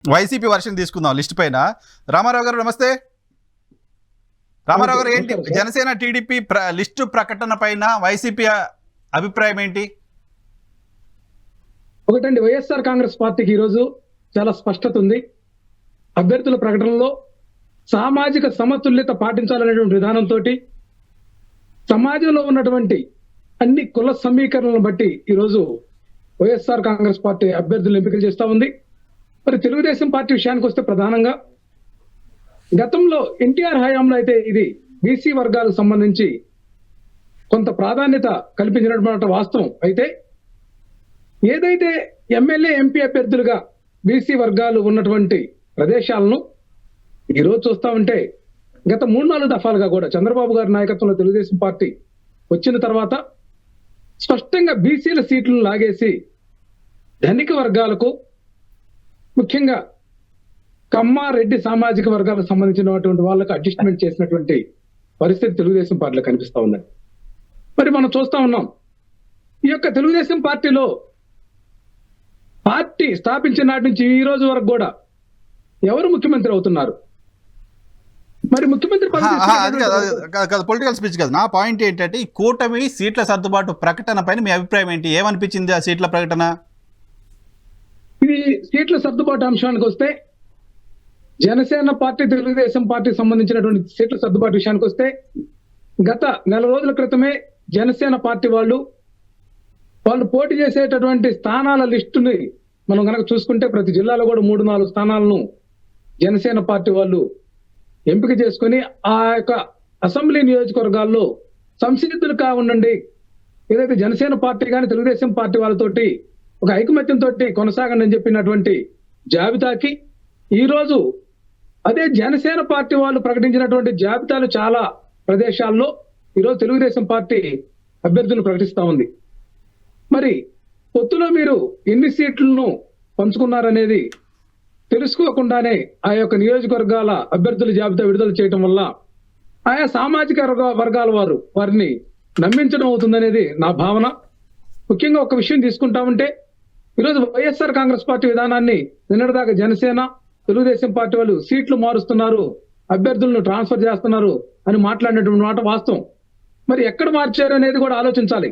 YCP version తీసుకుందాం list పైన. రామారావు గారు నమస్తే. రామారావు గారు, ఏంటి జనసేన టీడీపీ లిస్టు ప్రకటన పైన వైసీపీ అభిప్రాయం ఏంటి? ఒకటండి, వైఎస్ఆర్ కాంగ్రెస్ పార్టీకి ఈరోజు చాలా స్పష్టత ఉంది. అభ్యర్థుల ప్రకటనలో సామాజిక సమతుల్యత పాటించాలనేటువంటి విధానంతో సమాజంలో ఉన్నటువంటి అన్ని కుల సమీకరణలను బట్టి ఈరోజు వైఎస్ఆర్ కాంగ్రెస్ పార్టీ అభ్యర్థులను ఎంపికలు చేస్తూ ఉంది. మరి తెలుగుదేశం పార్టీ విషయానికి వస్తే ప్రధానంగా గతంలో ఎన్టీఆర్ హయాంలో అయితే ఇది బీసీ వర్గాలకు సంబంధించి కొంత ప్రాధాన్యత కల్పించినటువంటి వాస్తవం. అయితే ఏదైతే ఎమ్మెల్యే ఎంపీ అభ్యర్థులుగా బీసీ వర్గాలు ఉన్నటువంటి ప్రదేశాలను ఈరోజు చూస్తా ఉంటే గత 3-4 దఫాలుగా కూడా చంద్రబాబు గారి నాయకత్వంలో తెలుగుదేశం పార్టీ వచ్చిన తర్వాత స్పష్టంగా బీసీల సీట్లను లాగేసి ధనిక వర్గాలకు, ముఖ్యంగా కమ్మారెడ్డి సామాజిక వర్గాలకు సంబంధించినటువంటి వాళ్ళకు అడ్జస్ట్మెంట్ చేసినటువంటి పరిస్థితి తెలుగుదేశం పార్టీలో కనిపిస్తా ఉందండి. మరి మనం చూస్తా ఉన్నాం, ఈ యొక్క తెలుగుదేశం పార్టీలో పార్టీ స్థాపించిన నాటి నుంచి ఈ రోజు వరకు కూడా ఎవరు ముఖ్యమంత్రి అవుతున్నారు? మరి ముఖ్యమంత్రి పొలిటికల్ స్పీచ్ కాదు. నా పాయింట్ ఏంటంటే, ఈ కూటమి సీట్ల సర్దుబాటు ప్రకటన పైన మీ అభిప్రాయం ఏంటి? ఏమనిపించింది ఆ సీట్ల ప్రకటన? ఇది సీట్ల సర్దుబాటు అంశానికి వస్తే జనసేన పార్టీ, తెలుగుదేశం పార్టీ సంబంధించినటువంటి సీట్ల సర్దుబాటు విషయానికి వస్తే గత నెల రోజుల క్రితమే జనసేన పార్టీ వాళ్ళు పోటీ చేసేటటువంటి స్థానాల లిస్టుని మనం కనుక చూసుకుంటే ప్రతి జిల్లాలో కూడా 3-4 స్థానాలను జనసేన పార్టీ వాళ్ళు ఎంపిక చేసుకుని ఆ యొక్క అసెంబ్లీ నియోజకవర్గాల్లో సంసిద్ధులుగా ఉండండి, ఏదైతే జనసేన పార్టీ కానీ తెలుగుదేశం పార్టీ వాళ్ళతోటి ఒక ఐకమత్యంతో కొనసాగండి అని చెప్పినటువంటి జాబితాకి ఈరోజు అదే జనసేన పార్టీ వాళ్ళు ప్రకటించినటువంటి జాబితాలు చాలా ప్రదేశాల్లో ఈరోజు తెలుగుదేశం పార్టీ అభ్యర్థులను ప్రకటిస్తా ఉంది. మరి పొత్తులో మీరు ఎన్ని సీట్లను పంచుకున్నారనేది తెలుసుకోకుండానే ఆ యొక్క నియోజకవర్గాల అభ్యర్థుల జాబితా విడుదల చేయడం వల్ల ఆయా సామాజిక వర్గాల వారిని నమ్మించడం అవుతుందనేది నా భావన. ముఖ్యంగా ఒక విషయం తీసుకుంటా ఉంటే ఈరోజు వైఎస్ఆర్ కాంగ్రెస్ పార్టీ విధానాన్ని నిన్నటిదాకా జనసేన, తెలుగుదేశం పార్టీ వాళ్ళు సీట్లు మారుస్తున్నారు, అభ్యర్థులను ట్రాన్స్ఫర్ చేస్తున్నారు అని మాట్లాడినటువంటి మాట వాస్తవం. మరి ఎక్కడ మార్చారు అనేది కూడా ఆలోచించాలి.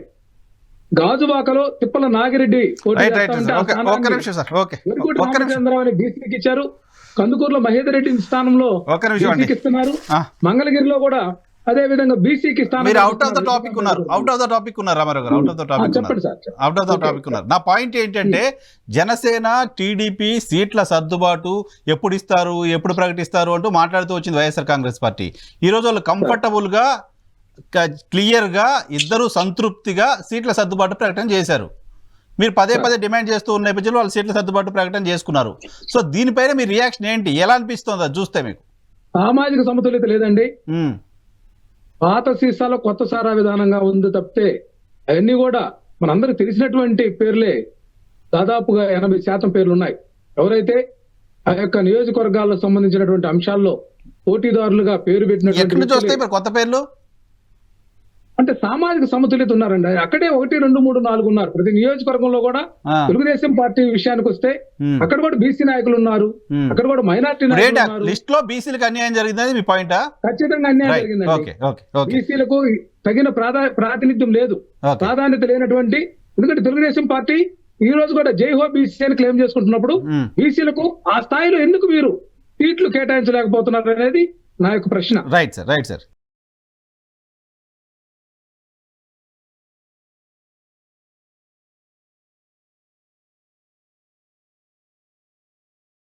గాజువాకలో తిప్పల నాగిరెడ్డి రామచంద్రరావు బీసీకి ఇచ్చారు, కందుకూరులో మహేందర్ రెడ్డి స్థానంలో బీసీకి ఇస్తున్నారు, మంగళగిరిలో కూడా అదే విధంగా బీసీకి స్థానం. అవుట్ ఆఫ్ ద టాపిక్ ఉన్నారు రామారావు గారు, అవుట్ ఆఫ్ ద టాపిక్ ఉన్నారు. నా పాయింట్ ఏంటంటే, జనసేన టీడీపీ సీట్ల సర్దుబాటు ఎప్పుడు ఇస్తారు, ఎప్పుడు ప్రకటిస్తారు అంటూ మాట్లాడుతూ వచ్చింది వైఎస్ఆర్ కాంగ్రెస్ పార్టీ. ఈ రోజు వాళ్ళు కంఫర్టబుల్ గా, క్లియర్ గా, ఇద్దరు సంతృప్తిగా సీట్ల సర్దుబాటు ప్రకటన చేశారు. మీరు పదే డిమాండ్ చేస్తూ ఉన్న నేపథ్యంలో వాళ్ళు సీట్ల సర్దుబాటు ప్రకటన చేసుకున్నారు. సో దీనిపైన మీ రియాక్షన్ ఏంటి? ఎలా అనిపిస్తుంది అది చూస్తే మీకు? సామాజిక సమతుల్యత లేదండి. పాత సీసాలో కొత్త సారా విధానంగా ఉంది తప్పితే అవన్నీ కూడా మనందరికి తెలిసినటువంటి పేర్లే. దాదాపుగా 80% పేర్లు ఉన్నాయి. ఎవరైతే ఆ యొక్క నియోజకవర్గాలకు సంబంధించినటువంటి అంశాల్లో పోటీదారులుగా పేరు పెట్టినటువంటి కొత్త పేర్లు అంటే సామాజిక సమతుల్యత ఉన్నారండి. అక్కడే 1, 2, 3, 4 ఉన్నారు. ప్రతి నియోజకవర్గంలో కూడా తెలుగుదేశం పార్టీ విషయానికి వస్తే అక్కడ కూడా బీసీ నాయకులు ఉన్నారు, అక్కడ కూడా మైనార్టీ నాయకులు. లిస్ట్ లో బీసీలకు అన్యాయం జరిగిందని మీ పాయింట్? ఖచ్చితంగా అన్యాయం జరిగిందండి. బీసీలకు తగిన ప్రాతినిధ్యం లేదు, ప్రాధాన్యత లేనటువంటి. ఎందుకంటే తెలుగుదేశం పార్టీ ఈ రోజు కూడా జై హో బీసీ అని క్లెయిమ్ చేసుకుంటున్నప్పుడు బీసీలకు ఆ స్థాయిలో ఎందుకు మీరు సీట్లు కేటాయించలేకపోతున్నారు అనేది నా యొక్క ప్రశ్న. Right sir.